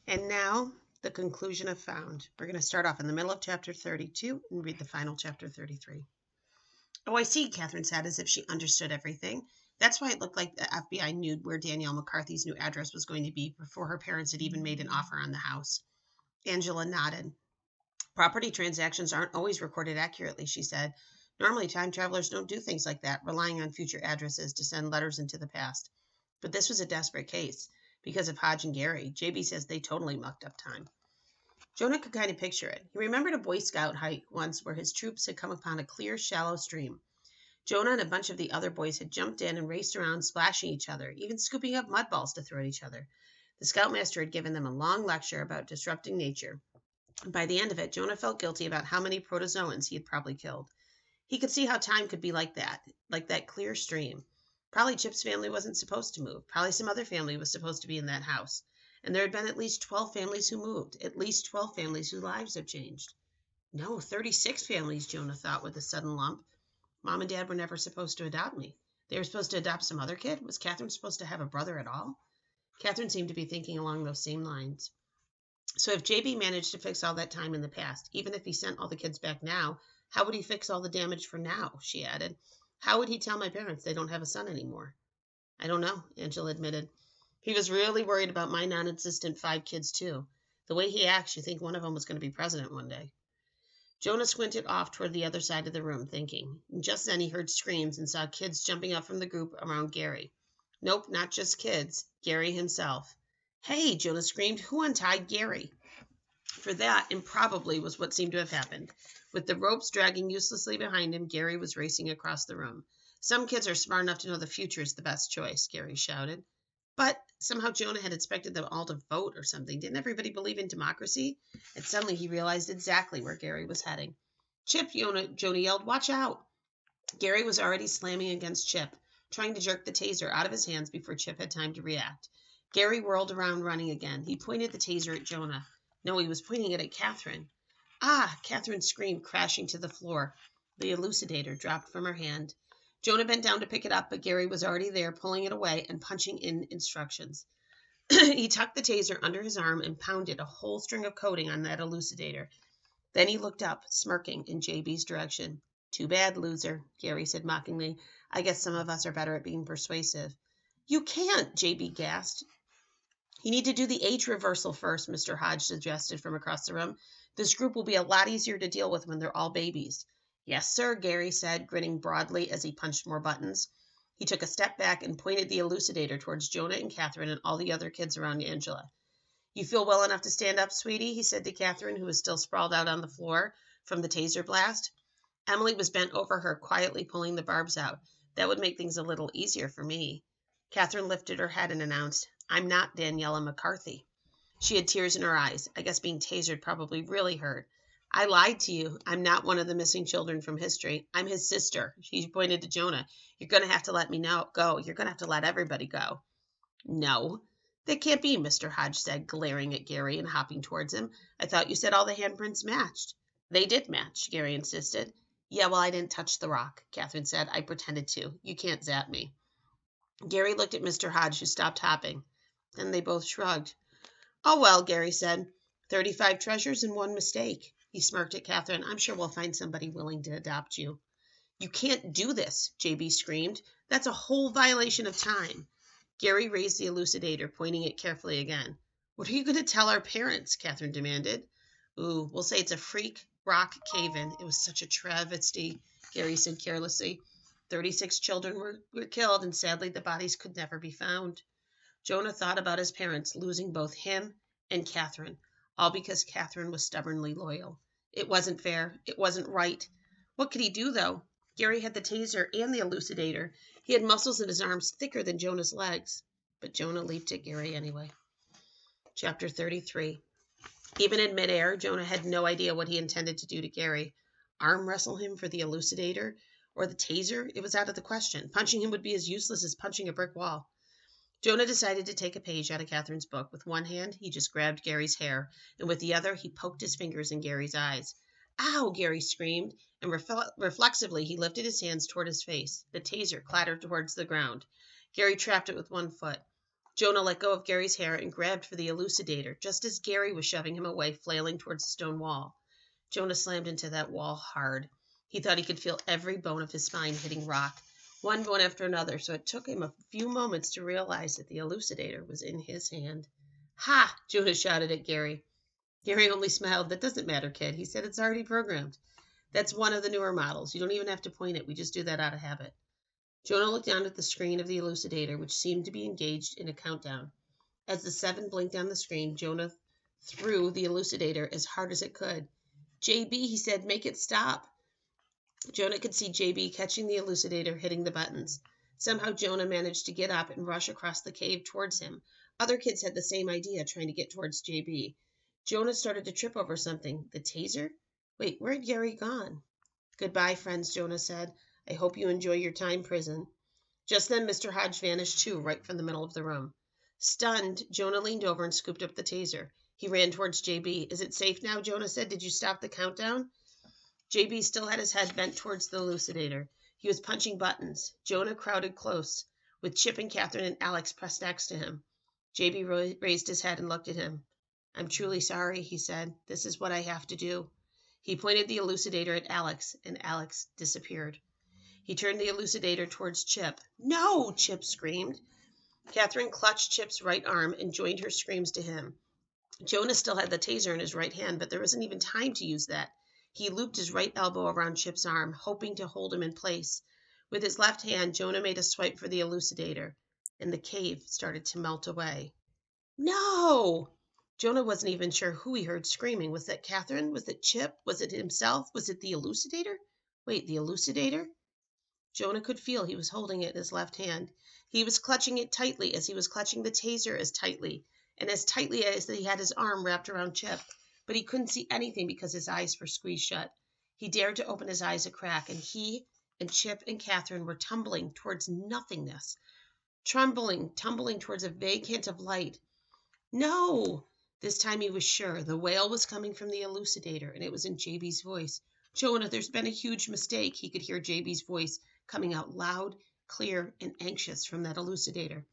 And now, the conclusion of Found. We're going to start off in the middle of chapter 32 and read the final chapter 33. Oh, I see, Catherine said, as if she understood everything. That's why it looked like the FBI knew where Danielle McCarthy's new address was going to be before her parents had even made an offer on the house. Angela nodded. Property transactions aren't always recorded accurately, she said. Normally, time travelers don't do things like that, relying on future addresses to send letters into the past. But this was a desperate case. Because of Hodge and Gary, JB says they totally mucked up time. Jonah could kind of picture it. He remembered a Boy Scout hike once where his troops had come upon a clear, shallow stream. Jonah and a bunch of the other boys had jumped in and raced around, splashing each other, even scooping up mud balls to throw at each other. The scoutmaster had given them a long lecture about disrupting nature. By the end of it, Jonah felt guilty about how many protozoans he had probably killed. He could see how time could be like that clear stream. Probably Chip's family wasn't supposed to move. Probably some other family was supposed to be in that house. And there had been at least 12 families who moved, at least 12 families whose lives have changed. No, 36 families, Jonah thought with a sudden lump. Mom and Dad were never supposed to adopt me. They were supposed to adopt some other kid? Was Catherine supposed to have a brother at all? Catherine seemed to be thinking along those same lines. So if JB managed to fix all that time in the past, even if he sent all the kids back now, how would he fix all the damage for now? She added. How would he tell my parents they don't have a son anymore? I don't know, Angela admitted. He was really worried about my non-existent 5 kids, too. The way he acts, you think one of them was going to be president one day. Jonah squinted off toward the other side of the room, thinking. And just then he heard screams and saw kids jumping up from the group around Gary. Nope, not just kids. Gary himself. Hey, Jonah screamed. Who untied Gary? For that, improbably, was what seemed to have happened. With the ropes dragging uselessly behind him, Gary was racing across the room. Some kids are smart enough to know the future is the best choice, Gary shouted. But somehow Jonah had expected them all to vote or something. Didn't everybody believe in democracy? And suddenly he realized exactly where Gary was heading. Chip, Jonah yelled, watch out! Gary was already slamming against Chip, trying to jerk the taser out of his hands before Chip had time to react. Gary whirled around running again. He pointed the taser at Jonah. No, he was pointing it at Catherine. Ah! Catherine screamed, crashing to the floor. The elucidator dropped from her hand. Jonah bent down to pick it up, but Gary was already there, pulling it away and punching in instructions. He tucked the taser under his arm and pounded a whole string of coding on that elucidator. Then he looked up, smirking in JB's direction. Too bad, loser, Gary said mockingly. I guess some of us are better at being persuasive. You can't, JB gasped. You need to do the age reversal first, Mr. Hodge suggested from across the room. This group will be a lot easier to deal with when they're all babies. Yes, sir, Gary said, grinning broadly as he punched more buttons. He took a step back and pointed the elucidator towards Jonah and Catherine and all the other kids around Angela. You feel well enough to stand up, sweetie? He said to Catherine, who was still sprawled out on the floor from the taser blast. Emily was bent over her, quietly pulling the barbs out. That would make things a little easier for me. Catherine lifted her head and announced, I'm not Daniela McCarthy. She had tears in her eyes. I guess being tasered probably really hurt. I lied to you. I'm not one of the missing children from history. I'm his sister. She pointed to Jonah. You're going to have to let me go. You're going to have to let everybody go. No. That can't be, Mr. Hodge said, glaring at Gary and hopping towards him. I thought you said all the handprints matched. They did match, Gary insisted. Yeah, well, I didn't touch the rock, Catherine said. I pretended to. You can't zap me. Gary looked at Mr. Hodge, who stopped hopping. Then they both shrugged. Oh, well, Gary said. 35 treasures and 1 mistake. He smirked at Catherine. I'm sure we'll find somebody willing to adopt you. You can't do this, JB screamed. That's a whole violation of time. Gary raised the elucidator, pointing it carefully again. What are you going to tell our parents? Catherine demanded. Ooh, we'll say it's a freak rock cave-in. It was such a travesty, Gary said carelessly. 36 children were killed, and sadly the bodies could never be found. Jonah thought about his parents losing both him and Catherine, all because Catherine was stubbornly loyal. It wasn't fair. It wasn't right. What could he do, though? Gary had the taser and the elucidator. He had muscles in his arms thicker than Jonah's legs. But Jonah leaped at Gary anyway. Chapter 33. Even in midair, Jonah had no idea what he intended to do to Gary. Arm wrestle him for the elucidator or the taser? It was out of the question. Punching him would be as useless as punching a brick wall. Jonah decided to take a page out of Catherine's book. With one hand, he just grabbed Gary's hair, and with the other, he poked his fingers in Gary's eyes. Ow! Gary screamed, and reflexively he lifted his hands toward his face. The taser clattered towards the ground. Gary trapped it with one foot. Jonah let go of Gary's hair and grabbed for the elucidator, just as Gary was shoving him away, flailing towards the stone wall. Jonah slammed into that wall hard. He thought he could feel every bone of his spine hitting rock, one bone after another, so it took him a few moments to realize that the elucidator was in his hand. "Ha!" Jonah shouted at Gary. Gary only smiled. "That doesn't matter, kid." He said, "It's already programmed. That's one of the newer models. You don't even have to point it. We just do that out of habit." Jonah looked down at the screen of the elucidator, which seemed to be engaged in a countdown. As the 7 blinked on the screen, Jonah threw the elucidator as hard as it could. "JB," he said, "make it stop." Jonah could see JB catching the elucidator, hitting the buttons. Somehow Jonah managed to get up and rush across the cave towards him. Other kids had the same idea, trying to get towards JB. Jonah started to trip over something. The taser? Wait, where had Gary gone? "Goodbye, friends," Jonah said. "I hope you enjoy your time prison." Just then Mr. Hodge vanished too, right from the middle of the room. Stunned, Jonah leaned over and scooped up the taser. He ran towards JB. "Is it safe now?" Jonah said. "Did you stop the countdown?" JB still had his head bent towards the elucidator. He was punching buttons. Jonah crowded close, with Chip and Catherine and Alex pressed next to him. JB raised his head and looked at him. "I'm truly sorry," he said. "This is what I have to do." He pointed the elucidator at Alex, and Alex disappeared. He turned the elucidator towards Chip. "No!" Chip screamed. Catherine clutched Chip's right arm and joined her screams to him. Jonah still had the taser in his right hand, but there wasn't even time to use that. He looped his right elbow around Chip's arm, hoping to hold him in place. With his left hand, Jonah made a swipe for the elucidator, and the cave started to melt away. "No!" Jonah wasn't even sure who he heard screaming. Was that Catherine? Was it Chip? Was it himself? Was it the elucidator? Wait, the elucidator? Jonah could feel he was holding it in his left hand. He was clutching it tightly as he was clutching the taser as tightly as he had his arm wrapped around Chip. But he couldn't see anything because his eyes were squeezed shut. He dared to open his eyes a crack, and he and Chip and Catherine were tumbling towards nothingness, tumbling towards a vague hint of light. No! This time he was sure. The wail was coming from the elucidator, and it was in JB's voice. "Jonah, there's been a huge mistake." He could hear JB's voice coming out loud, clear, and anxious from that elucidator.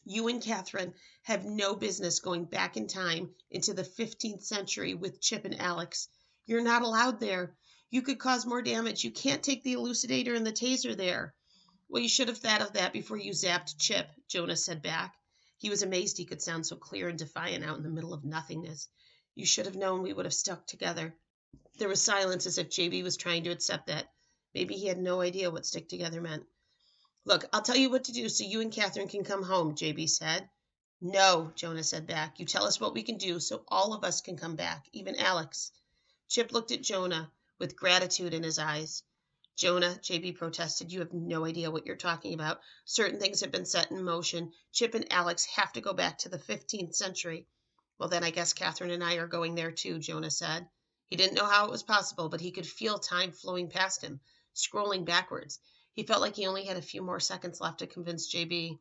"You and Catherine have no business going back in time into the 15th century with Chip and Alex. You're not allowed there. You could cause more damage. You can't take the elucidator and the taser there." "Well, you should have thought of that before you zapped Chip," Jonah said back. He was amazed he could sound so clear and defiant out in the middle of nothingness. "You should have known we would have stuck together." There was silence, as if JB was trying to accept that. Maybe he had no idea what stick together meant. "Look, I'll tell you what to do so you and Catherine can come home," JB said. "No," Jonah said back. "You tell us what we can do so all of us can come back, even Alex." Chip looked at Jonah with gratitude in his eyes. "Jonah," JB protested, "you have no idea what you're talking about. Certain things have been set in motion. Chip and Alex have to go back to the 15th century. "Well, then I guess Catherine and I are going there too," Jonah said. He didn't know how it was possible, but he could feel time flowing past him, scrolling backwards. He felt like he only had a few more seconds left to convince JB.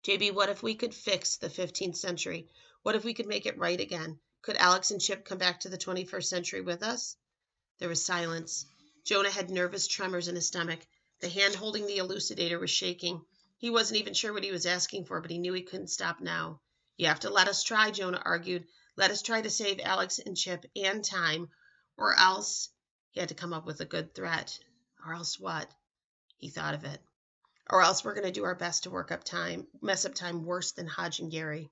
"JB, what if we could fix the 15th century? What if we could make it right again? Could Alex and Chip come back to the 21st century with us?" There was silence. Jonah had nervous tremors in his stomach. The hand holding the elucidator was shaking. He wasn't even sure what he was asking for, but he knew he couldn't stop now. "You have to let us try," Jonah argued. "Let us try to save Alex and Chip and time, or else—" He had to come up with a good threat. Or else what? He thought of it. "Or else we're going to do our best to mess up time worse than Hodge and Gary."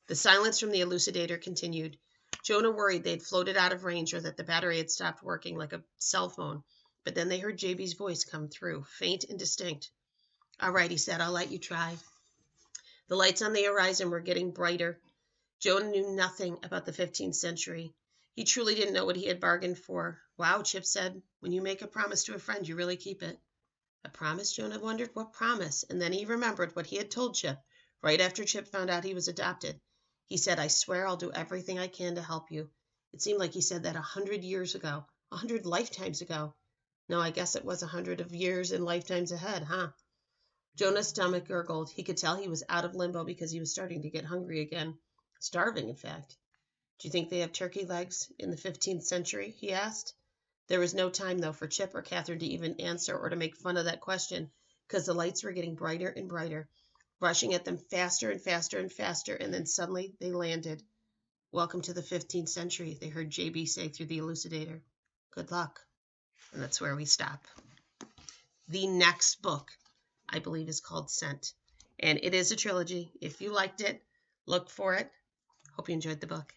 The silence from the elucidator continued. Jonah worried they'd floated out of range or that the battery had stopped working like a cell phone. But then they heard JB's voice come through, faint and distinct. "All right," he said, "I'll let you try." The lights on the horizon were getting brighter. Jonah knew nothing about the 15th century. He truly didn't know what he had bargained for. "Wow," Chip said. "When you make a promise to a friend, you really keep it." A promise? Jonah wondered. What promise? And then he remembered what he had told Chip right after Chip found out he was adopted. He said, "I swear I'll do everything I can to help you." It seemed like he said that 100 years ago, 100 lifetimes ago. No, I guess it was 100 of years and lifetimes ahead, huh? Jonah's stomach gurgled. He could tell he was out of limbo because he was starting to get hungry again. Starving, in fact. "Do you think they have turkey legs in the 15th century?" he asked. There was no time, though, for Chip or Catherine to even answer or to make fun of that question, because the lights were getting brighter and brighter. rushing at them faster and faster and faster, and then suddenly they landed. Welcome to the 15th century, they heard JB say through the elucidator. Good luck. And that's where we stop. The next book, I believe, is called Scent. And it is a trilogy. If you liked it, look for it. Hope you enjoyed the book.